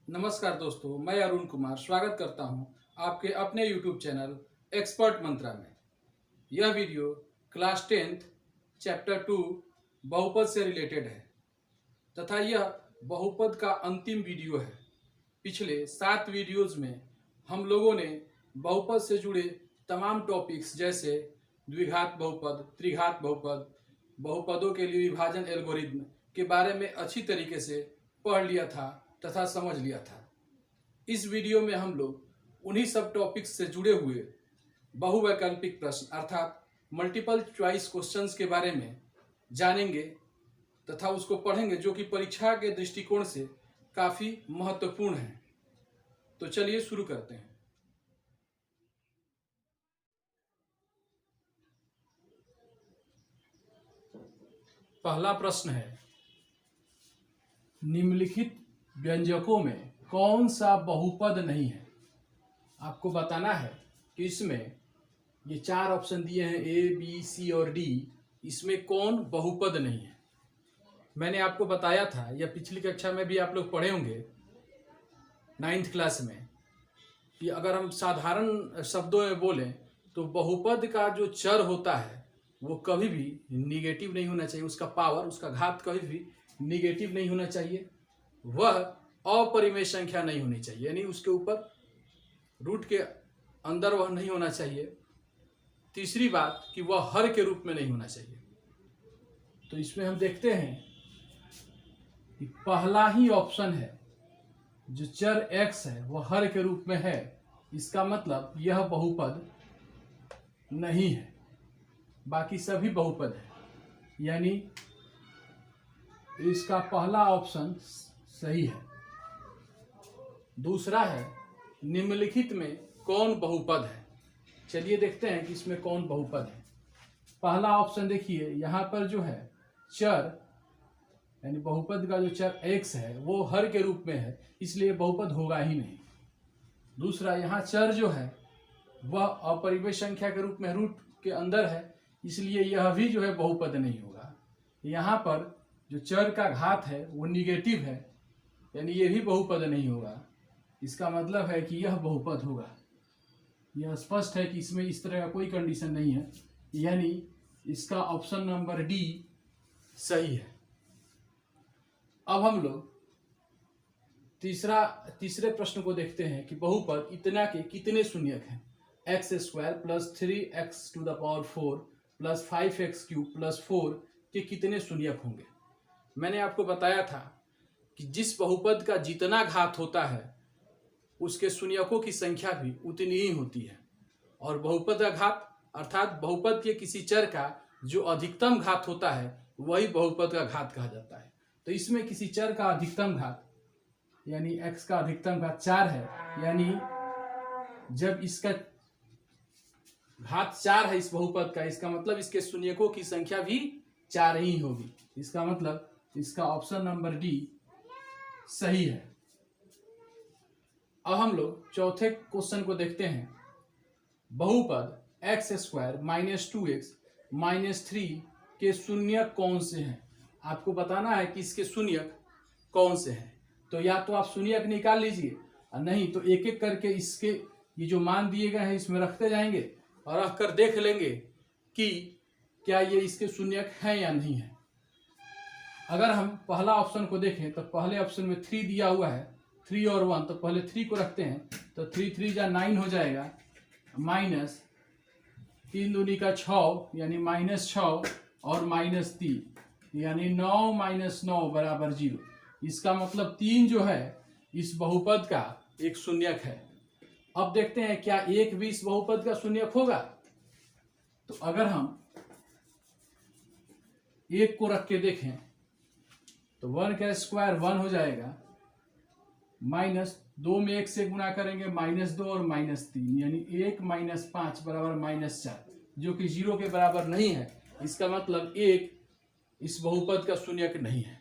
नमस्कार दोस्तों, मैं अरुण कुमार स्वागत करता हूं आपके अपने YouTube चैनल एक्सपर्ट मंत्रा में। यह वीडियो क्लास 10th चैप्टर 2 बहुपद से रिलेटेड है तथा यह बहुपद का अंतिम वीडियो है। पिछले 7 वीडियोज में हम लोगों ने बहुपद से जुड़े तमाम टॉपिक्स जैसे द्विघात बहुपद, त्रिघात बहुपद, बहुपदों के लिए विभाजन एल्गोरिथम के बारे में अच्छी तरीके से पढ़ लिया था तथा समझ लिया था। इस वीडियो में हम लोग उन्हीं सब टॉपिक्स से जुड़े हुए बहुवैकल्पिक प्रश्न अर्थात मल्टीपल चॉइस क्वेश्चंस के बारे में जानेंगे तथा उसको पढ़ेंगे, जो कि परीक्षा के दृष्टिकोण से काफ़ी महत्वपूर्ण है। तो चलिए शुरू करते हैं। पहला प्रश्न है, निम्नलिखित व्यंजकों में कौन सा बहुपद नहीं है। आपको बताना है कि इसमें ये 4 ऑप्शन दिए हैं ए, बी, सी और डी, इसमें कौन बहुपद नहीं है। मैंने आपको बताया था, या पिछली कक्षा में भी आप लोग पढ़े होंगे 9th क्लास में, कि अगर हम साधारण शब्दों में बोलें तो बहुपद का जो चर होता है वो कभी भी निगेटिव नहीं होना चाहिए। उसका पावर, उसका घात कभी भी निगेटिव नहीं होना चाहिए। वह अपरिमेय संख्या नहीं होनी चाहिए, यानी उसके ऊपर रूट के अंदर वह नहीं होना चाहिए। तीसरी बात कि वह हर के रूप में नहीं होना चाहिए। तो इसमें हम देखते हैं कि पहला ही ऑप्शन है, जो चर x है वह हर के रूप में है, इसका मतलब यह बहुपद नहीं है। बाकी सभी बहुपद है, यानी इसका पहला ऑप्शन सही है। दूसरा है, निम्नलिखित में कौन बहुपद है। चलिए देखते हैं कि इसमें कौन बहुपद है। पहला ऑप्शन देखिए, यहाँ पर जो है चर, यानी बहुपद का जो चर x है वो हर के रूप में है, इसलिए बहुपद होगा ही नहीं। दूसरा, यहाँ चर जो है वह अपरिमेय संख्या के रूप में रूट के अंदर है, इसलिए यह भी जो है बहुपद नहीं होगा। यहाँ पर जो चर का घात है वो निगेटिव है, यानी ये भी बहुपद नहीं होगा। इसका मतलब है कि यह बहुपद होगा। यह स्पष्ट है कि इसमें इस तरह का कोई कंडीशन नहीं है, यानी इसका ऑप्शन नंबर डी सही है। अब हम लोग तीसरे प्रश्न को देखते हैं कि बहुपद इतना के कितने शून्यक हैं। x² + 3x⁴ + 5x³ + 4 के कितने शून्यक होंगे। मैंने आपको बताया था कि जिस बहुपद का जितना घात होता है उसके शून्यकों की संख्या भी उतनी ही होती है, और बहुपद का घात अर्थात बहुपद के किसी चर का जो अधिकतम घात होता है वही बहुपद का घात कहा जाता है। तो इसमें किसी चर का अधिकतम घात यानी x का अधिकतम घात 4 है, यानी जब इसका घात 4 है इस बहुपद का, इसका मतलब इसके शून्यकों की संख्या भी 4 ही होगी। इसका मतलब इसका ऑप्शन नंबर डी सही है। अब हम लोग चौथे क्वेश्चन को देखते हैं। बहुपद x² - 2x - 3 के शून्यक कौन से हैं। आपको बताना है कि इसके शून्यक कौन से हैं। तो या तो आप शून्यक निकाल लीजिए, और नहीं तो एक एक करके इसके ये जो मान दिए गए हैं इसमें रखते जाएंगे और रख कर देख लेंगे कि क्या ये इसके शून्यक हैं या नहीं है। अगर हम पहला ऑप्शन को देखें तो पहले ऑप्शन में 3 दिया हुआ है, 3 और 1, तो पहले 3 को रखते हैं, तो 3 3 जा 9 हो जाएगा, -3 दूनी का 6 यानी -6 और -3 यानी 9 - 9 = 0। इसका मतलब 3 जो है इस बहुपद का एक शून्यक है। अब देखते हैं क्या 1 भी इस बहुपद का शून्यक होगा। तो अगर हम 1 को रख के देखें तो 1 का स्क्वायर 1 हो जाएगा, -2 में 1 से गुणा करेंगे -2 और -3 यानी 1 - 5 = -4, जो कि 0 के बराबर नहीं है। इसका मतलब 1 इस बहुपद का शून्यक नहीं है।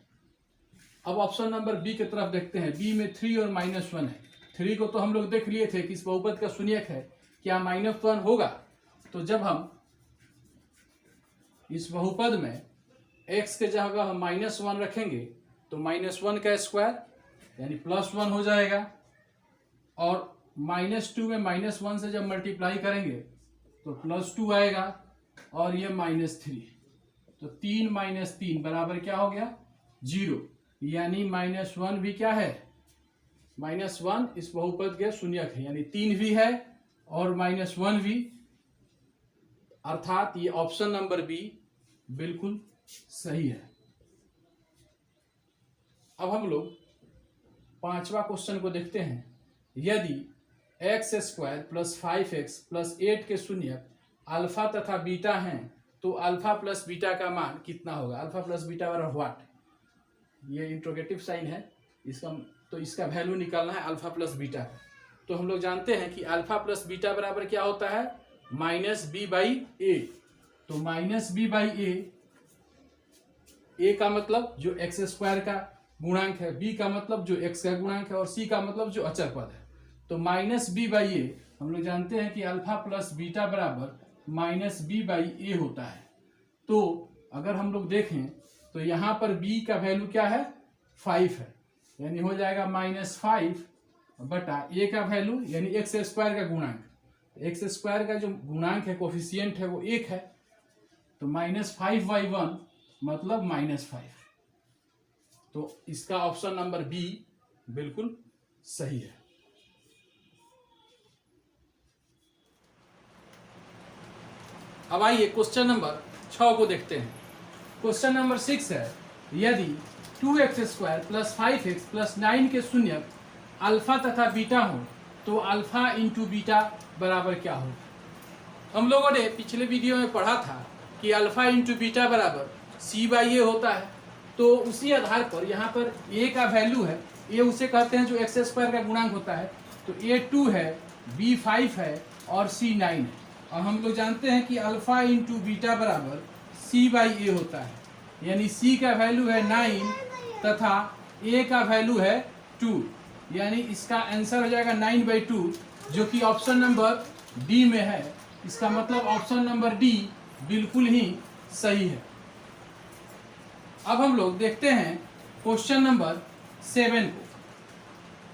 अब ऑप्शन नंबर बी की तरफ देखते हैं। बी में 3 और -1 है। 3 को तो हम लोग देख लिए थे कि इस बहुपद का शून्यक है, क्या -1 होगा। तो जब हम इस बहुपद में x के जगह हम -1 रखेंगे तो -1 का स्क्वायर यानी +1 हो जाएगा, और -2 में -1 से जब मल्टीप्लाई करेंगे तो +2 आएगा, और ये -3, तो 3 - 3 बराबर क्या हो गया 0, यानी -1 भी क्या है, -1 इस बहुपद के शून्यक है, यानी 3 भी है और -1 भी, अर्थात ये ऑप्शन नंबर बी बिल्कुल सही है। अब हम लोग 5वां क्वेश्चन को देखते हैं। यदि x² + 5x + 8 के शून्यक अल्फा तथा बीटा हैं तो अल्फा प्लस बीटा का मान कितना होगा। अल्फा प्लस बीटा बराबर व्हाट, ये इंट्रोगेटिव साइन है इसका, तो इसका वैल्यू निकालना है अल्फा प्लस बीटा का। तो हम लोग जानते हैं कि अल्फा प्लस बीटा बराबर क्या होता है, -b/a। तो -b/a, a का मतलब जो x² का गुणांक है, b का मतलब जो x का गुणांक है, और c का मतलब जो अचर पद है। तो -b/a हम लोग जानते हैं कि अल्फा प्लस बीटा बराबर -b/a होता है। तो अगर हम लोग देखें तो यहाँ पर b का वैल्यू क्या है 5 है, यानी हो जाएगा -5 बटा a का वैल्यू यानी x² का गुणांक, x² का जो गुणांक है कोफिशिएंट है वो 1 है, तो -5/1 मतलब -5। तो इसका ऑप्शन नंबर बी बिल्कुल सही है। अब आइए क्वेश्चन नंबर 6 को देखते हैं। क्वेश्चन नंबर 6 है, यदि 2x² + 5x + 9 के शून्यक अल्फा तथा बीटा हो तो अल्फा इंटू बीटा बराबर क्या हो। हम लोगों ने पिछले वीडियो में पढ़ा था कि अल्फा इंटू बीटा बराबर c/a होता है। तो उसी आधार पर यहाँ पर a का वैल्यू है, a उसे कहते हैं जो x² का गुणांक होता है, तो a 2 है, b 5 है और c 9 है। और हम लोग जानते हैं कि अल्फा इंटू बीटा बराबर c/a होता है, यानी c का वैल्यू है 9 तथा a का वैल्यू है 2, यानी इसका आंसर हो जाएगा 9/2, जो कि ऑप्शन नंबर डी में है। इसका मतलब ऑप्शन नंबर डी बिल्कुल ही सही है। अब हम लोग देखते हैं क्वेश्चन नंबर 7 को।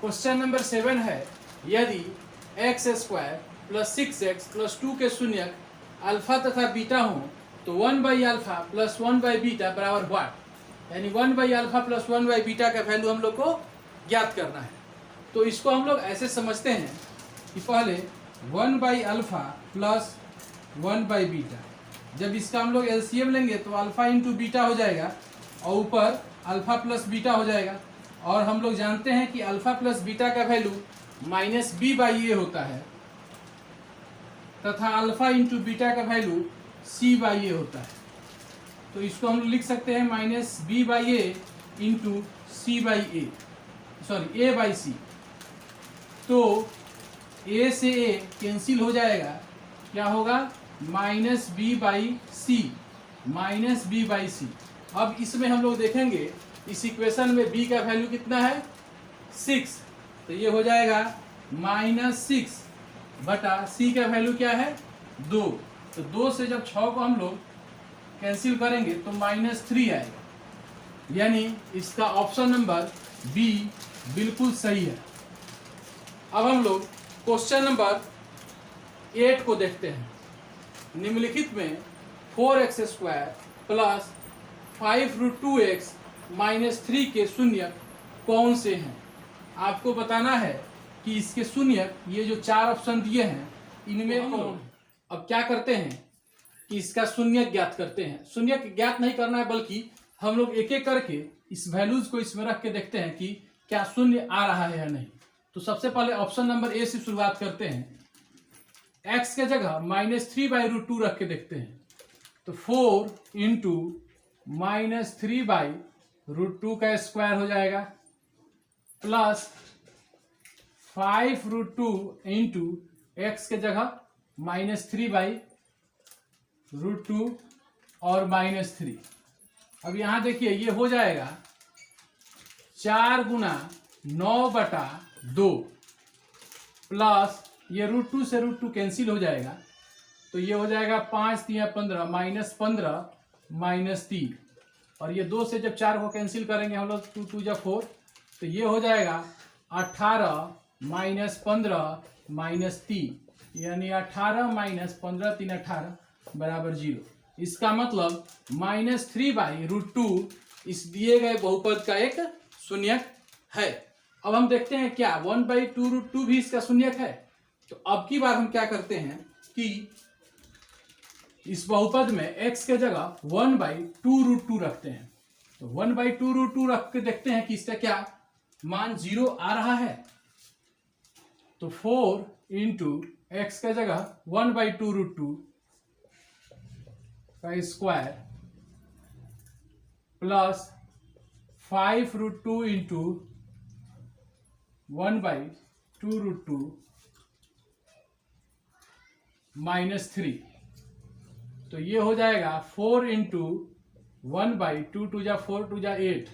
क्वेश्चन नंबर 7 है, यदि x² + 6x + 2 के शून्यक अल्फा तथा बीटा हो तो 1/α + 1/बीटा बराबर व्हाट, यानी 1/α + 1/बीटा का वैल्यू हम लोग को ज्ञात करना है। तो इसको हम लोग ऐसे समझते हैं कि पहले 1/α + 1/बीटा, जब इसका हम लोग एलसीएम लेंगे तो अल्फा इंटू बीटा हो जाएगा और ऊपर अल्फा प्लस बीटा हो जाएगा। और हम लोग जानते हैं कि अल्फा प्लस बीटा का वैल्यू -b/a होता है तथा अल्फा इंटू बीटा का वैल्यू c/a होता है। तो इसको हम लिख सकते हैं -b/a into c/a, sorry a/c। तो a से a कैंसिल हो जाएगा, क्या होगा -b/c, -b/c। अब इसमें हम लोग देखेंगे इस इक्वेशन में b का वैल्यू कितना है 6, तो ये हो जाएगा -6 बटा c का वैल्यू क्या है 2। तो 2 से जब 6 को हम लोग कैंसिल करेंगे तो -3 आएगा, यानी इसका ऑप्शन नंबर बी बिल्कुल सही है। अब हम लोग क्वेश्चन नंबर 8 को देखते हैं। निम्नलिखित में 4x² + 5√2x - 3 के शून्यक कौन से हैं। आपको बताना है कि इसके शून्यक, ये जो 4 ऑप्शन दिए हैं इनमें कौन है। अब क्या करते हैं कि इसका शून्यक ज्ञात करते हैं। शून्यक ज्ञात नहीं करना है, बल्कि हम लोग एक एक करके इस वैल्यूज को इसमें रख के देखते हैं कि क्या शून्य आ रहा है या नहीं। तो सबसे पहले ऑप्शन नंबर ए से शुरुआत करते हैं। x के जगह -3/√2 रख के देखते हैं, तो 4 इंटू -3/√2 का स्क्वायर हो जाएगा प्लस 5√2 इंटू एक्स के जगह -3/√2 और -3। अब यहाँ देखिए ये हो जाएगा 4 गुना 9/2 प्लस ये √2 से √2 कैंसिल हो जाएगा, तो ये हो जाएगा 5 × 15 -15 -3। और ये 2 से जब 4 को कैंसिल करेंगे हम लोग 2 × 2 = 4 तो ये हो जाएगा 18 माइनस 15 माइनस 3, यानी 18 माइनस 15 3 18 बराबर 0। इसका मतलब -3/√2 इस दिए गए बहुपद का एक शून्यक है। अब हम देखते हैं क्या 1/2√2 भी इसका शून्यक है। तो अब की बार हम क्या करते हैं कि इस बहुपद में x के जगह 1/2√2 रखते हैं। तो 1/2√2 रख के देखते हैं कि इसका क्या मान 0 आ रहा है। तो 4 इंटू एक्स के जगह 1/2√2 का स्क्वायर प्लस 5√2 इंटू 1/2√2 -3। तो ये हो जाएगा 4 इंटू 1/2 2 जा 4 2 जा 8।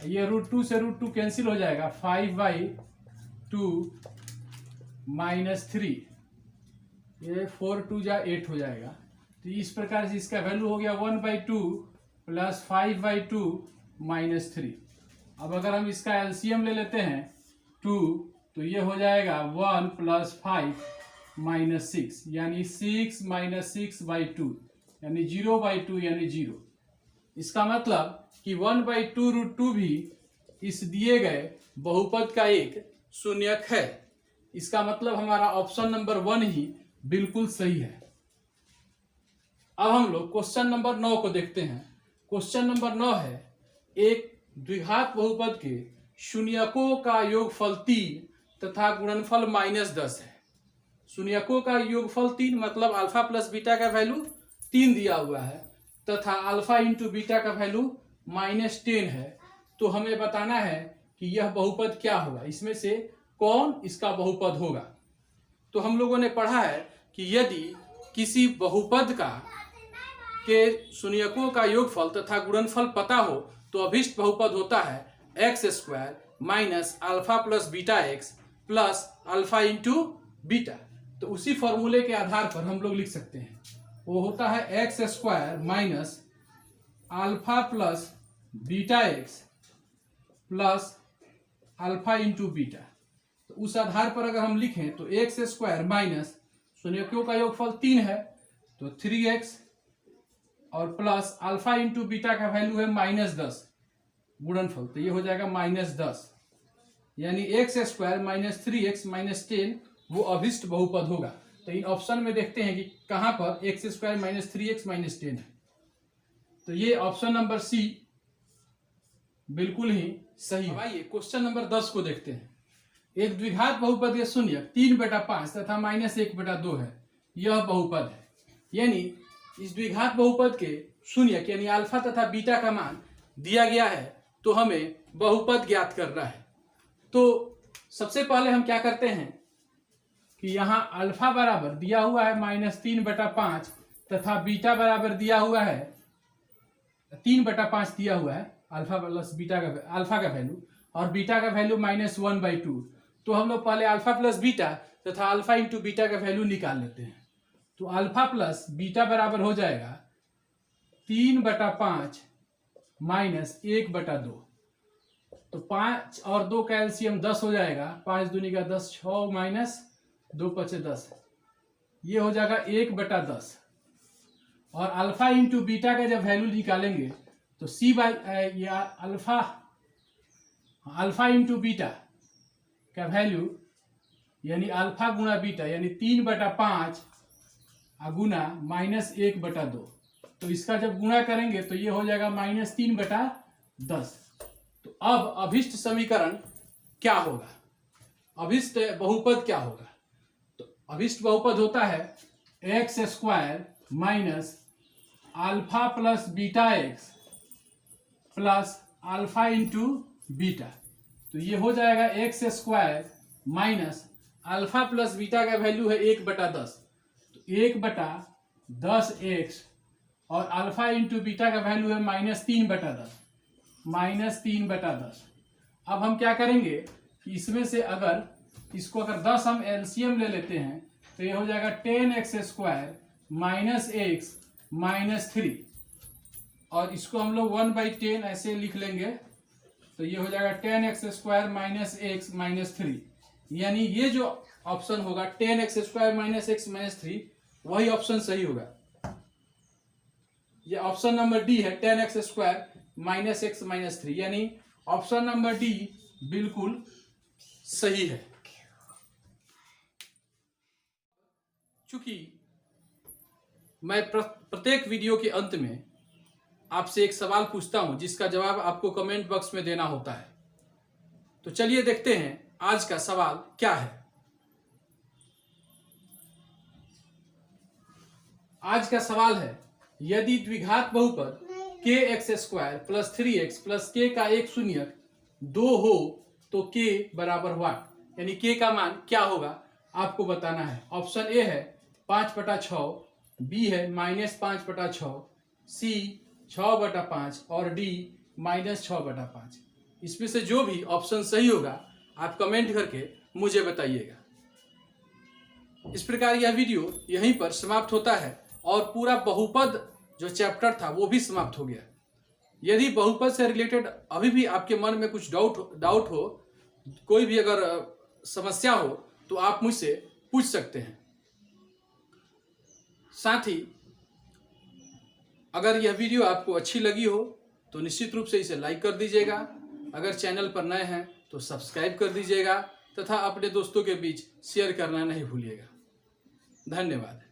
ये √2 से √2 कैंसिल हो जाएगा, 5/2 -3। ये 4 2 जा 8 हो जाएगा। तो इस प्रकार से इसका वैल्यू हो गया 1/2 प्लस 5/2 -3। अब अगर हम इसका एलसीएम ले लेते हैं 2, तो ये हो जाएगा 1 प्लस 5 -6, यानी 6 -6/2, यानी 0/2 यानी 0। इसका मतलब कि 1/2√2 भी इस दिए गए बहुपद का एक शून्यक है। इसका मतलब हमारा ऑप्शन नंबर 1 ही बिल्कुल सही है। अब हम लोग क्वेश्चन नंबर 9 को देखते हैं। क्वेश्चन नंबर 9 है, एक द्विघात बहुपद के शून्यकों का योगफल 3 तथा गुणनफल -10 है। शून्यकों का योगफल 3 मतलब अल्फा प्लस बीटा का वैल्यू 3 दिया हुआ है तथा अल्फा इंटू बीटा का वैल्यू -10 है। तो हमें बताना है कि यह बहुपद क्या होगा, इसमें से कौन इसका बहुपद होगा। तो हम लोगों ने पढ़ा है कि यदि किसी बहुपद का के शून्यकों का योगफल तथा गुणनफल पता हो तो अभिष्ट बहुपद होता है x² minus alpha plus beta x plus alpha into beta. तो उसी फॉर्मूले के आधार पर हम लोग लिख सकते हैं, वो होता है x² minus alpha plus beta x plus alpha into beta. तो उस आधार पर अगर हम लिखें तो x² माइनस शून्यकों का योगफल 3 है तो 3x और प्लस अल्फा इंटू बीटा का वैल्यू है -10 गुणनफल, तो ये हो जाएगा -10, यानी x² माइनस 3x माइनस 10 वो अभिष्ट बहुपद होगा। तो इन ऑप्शन में देखते हैं कि कहां पर x² माइनस 3x माइनस 10 है। तो ये ऑप्शन नंबर सी बिल्कुल ही सही है। आइए क्वेश्चन नंबर 10 को देखते हैं। एक द्विघात बहुपद या शून्यक 3/5 तथा -1/2 है। यह बहुपद है, यानी इस द्विघात बहुपद के शून्यक यानी अल्फा तथा बीटा का मान दिया गया है, तो हमें बहुपद ज्ञात करना है। तो सबसे पहले हम क्या करते हैं कि यहाँ अल्फा बराबर दिया हुआ है -3/5 तथा बीटा बराबर दिया हुआ है 3/5 दिया हुआ है अल्फा प्लस बीटा का अल्फा का वैल्यू और बीटा का वैल्यू -1/2। तो हम लोग पहले अल्फा प्लस बीटा तथा अल्फा इंटू बीटा का वैल्यू निकाल लेते हैं। तो अल्फा प्लस बीटा बराबर हो जाएगा 3/5 माइनस 1/2। तो 5 और 2 का एलसीएम 10 हो जाएगा, 5 दूनी का 10, 6 माइनस 2 × 10, ये हो जाएगा 1/10। और अल्फा इंटू बीटा का जब वैल्यू निकालेंगे तो या अल्फा इंटू बीटा का वैल्यू यानी अल्फा गुणा बीटा यानी 3/5 गुना -1/2। तो इसका जब गुणा करेंगे तो ये हो जाएगा -3/10। तो अब अभिष्ट समीकरण क्या होगा, अभिष्ट बहुपद क्या होगा। तो अभिष्ट बहुपद होता है x² minus alpha plus beta x plus alpha into beta. तो ये हो जाएगा x² minus alpha plus beta का वैल्यू है 1/10, तो 1/10x और अल्फा इंटू बीटा का वैल्यू है -3/10। अब हम क्या करेंगे कि इसमें से अगर इसको 10 हम एलसीएम ले लेते हैं तो ये हो जाएगा 10x² माइनस x माइनस 3 और इसको हम लोग 1/10 ऐसे लिख लेंगे तो ये हो जाएगा 10x² माइनस x माइनस 3, यानी ये जो ऑप्शन होगा 10x² माइनस x माइनस 3 वही ऑप्शन सही होगा। ये ऑप्शन नंबर डी है 10x² माइनस x माइनस 3, यानी ऑप्शन नंबर डी बिल्कुल सही है। चूंकि मैं प्रत्येक वीडियो के अंत में आपसे एक सवाल पूछता हूं जिसका जवाब आपको कमेंट बॉक्स में देना होता है, तो चलिए देखते हैं आज का सवाल क्या है। आज का सवाल है, यदि द्विघात बहुपद kx² plus 3x plus k का एक शून्यक 2 हो तो k बराबर व्हाट, यानी k का मान क्या होगा आपको बताना है। ऑप्शन ए है 5/6, बी है -5/6, सी 6/5 और डी -6/5। इसमें से जो भी ऑप्शन सही होगा आप कमेंट करके मुझे बताइएगा। इस प्रकार यह वीडियो यहीं पर समाप्त होता है और पूरा बहुपद जो चैप्टर था वो भी समाप्त हो गया। यदि बहुपद से रिलेटेड अभी भी आपके मन में कुछ डाउट हो, कोई भी अगर समस्या हो तो आप मुझसे पूछ सकते हैं। साथ ही अगर यह वीडियो आपको अच्छी लगी हो तो निश्चित रूप से इसे लाइक कर दीजिएगा। अगर चैनल पर नए हैं तो सब्सक्राइब कर दीजिएगा तथा अपने दोस्तों के बीच शेयर करना नहीं भूलिएगा। धन्यवाद।